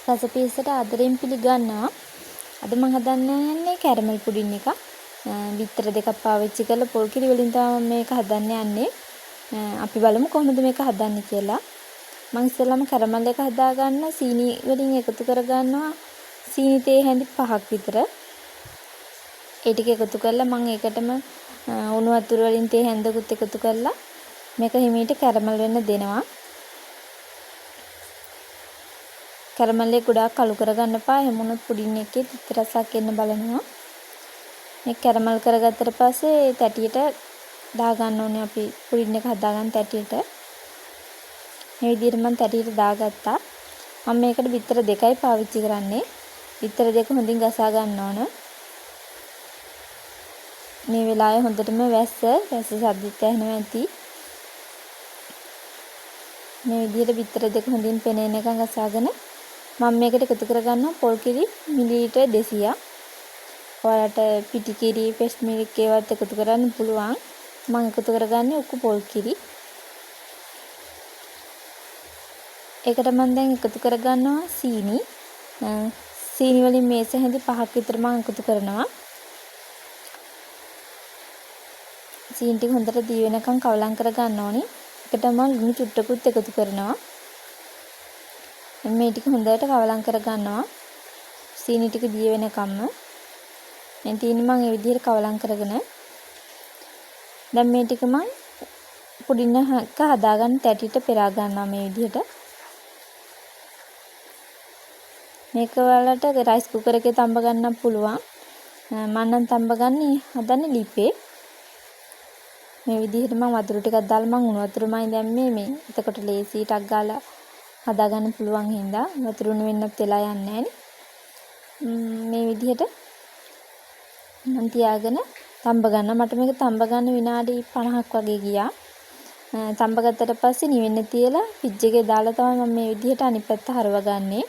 රස පිස්සට ආදරෙන් පිළිගන්නවා. අද මම හදන්නේ කැරමල් පුඩින් එක. බිත්තර දෙකක් පාවිච්චි කරලා පොල් කිරි වලින් තමයි මේක හදන්න යන්නේ. අපි බලමු කොහොමද මේක හදන්නේ කියලා. මම ඉස්සෙල්ලාම කැරමල් එක හදා ගන්න සීනි වලින් එකතු කර ගන්නවා. සීනි තේ හැඳි 5ක් විතර. ඒ ටික එකතු කරලා මම ඒකටම උණු වතුර වලින් තේ හැඳකුත් එකතු කරලා මේක හිමීට කැරමල් වෙන්න දෙනවා. කැරමල් එක ගොඩාක් කළු කරගන්න එපා. එහෙම වුණොත් පුඩින් එකේ තිත්ත රසක් එන්න බලනවා. මේ කැරමල් කරගත්තට පස්සේ තැටියට දා ගන්න ඕනේ අපි පුඩින් එක හදාගන්න තැටියට. මේ විදිහට මම තැටියට දාගත්තා. මම මේකට බිත්තර දෙකයි පාවිච්චි කරන්නේ. බිත්තර දෙක හොඳින් ගසා ගන්න ඕන. මේ වෙලාවේ හොඳටම වැස්ස සද්දිත් ඇහෙනවා ඇති. මේ විදිහට බිත්තර දෙක හොඳින් පෙනෙනකන් ගසාගෙන මම මේකට එකතු කරගන්නවා පොල් කිරි මිලිලීටර් 200ක්. ඔයාලට පිටි කිරි, පෙස්ට් මිල්ක් ඒවත් එකතු කරන්න පුළුවන්. මම එකතු කරගන්නේ උකු පොල් කිරි. ඒකට මම දැන් එකතු කරගන්නවා සීනි. සීනි වලින් මේස හැඳි 5ක් විතර මම එකතු කරනවා. සීනි ටික හොඳට දී වෙනකන් කවලම් කරගන්න ඕනේ. ඒකට මම ලුණු චුට්ටකුත් එකතු කරනවා. මේ ටික හොඳට කවලම් කරගන්නවා. සීනි ටික දී වෙනකම්ම. දැන් තියෙන්නේ මම මේ විදිහට කවලම් කරගෙන. දැන් මේ ටික මම පුඩින් එක හදාගන්න තැටියට පෙරා ගන්නවා මේ විදිහට. මේක වලට රයිස් කුකර් එකේ තඹ ගන්නත් පුළුවන්. මම නම් තඹ ගන්නේ හදන්නේ ලිපේ. මේ විදිහට මම වතුර ටිකක් දාලා මම උණු වතුරමයි දැම්මේ මේ. එතකොට ලේසි ටක් ගාලා හදා ගන්න පුළුවන් හින්දා වතුර උණු වෙන්නත් වෙලා යන්නේ මේ විදිහට මම තියාගෙන තඹ ගන්න. මට මේක තඹ ගන්න විනාඩි 50ක් වගේ ගියා. තඹ ගත්තට පස්සේ නිවෙන්න තියලා ෆ්‍රිජ් එකේ දාලා තමයි මම මේ විදිහට අනිත් පැත්ත හරවගන්නේ.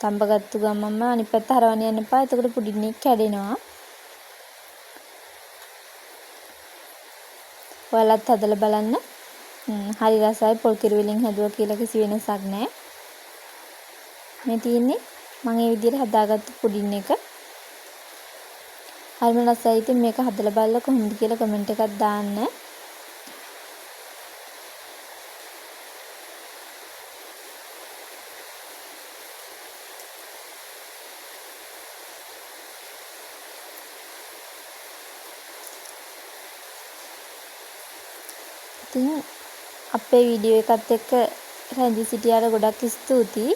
තඹ ගත්තු ගමන්ම අනිත් පැත්ත හරවන්න යන්න එපා. එතකොට පුඩින් එක කැඩෙනවා. ඔයාලත් හදලා බලන්න. හරි රසයි පොල් කිරි වලින් හැදුවා කියලා කිසි වෙනසක් නැහැ. මේ තියෙන්නේ මම මේ විදිහට හදාගත්ත පුඩින් එක. හරිම රසයි. ඉතින් මේක හදලා බලලා කොහොමද කියලා කමෙන්ට් එකක් දාන්න. ඉතින් අපේ වීඩියෝ එකත් එක්ක රැඳී සිටියාට ගොඩක් ස්තුතියි.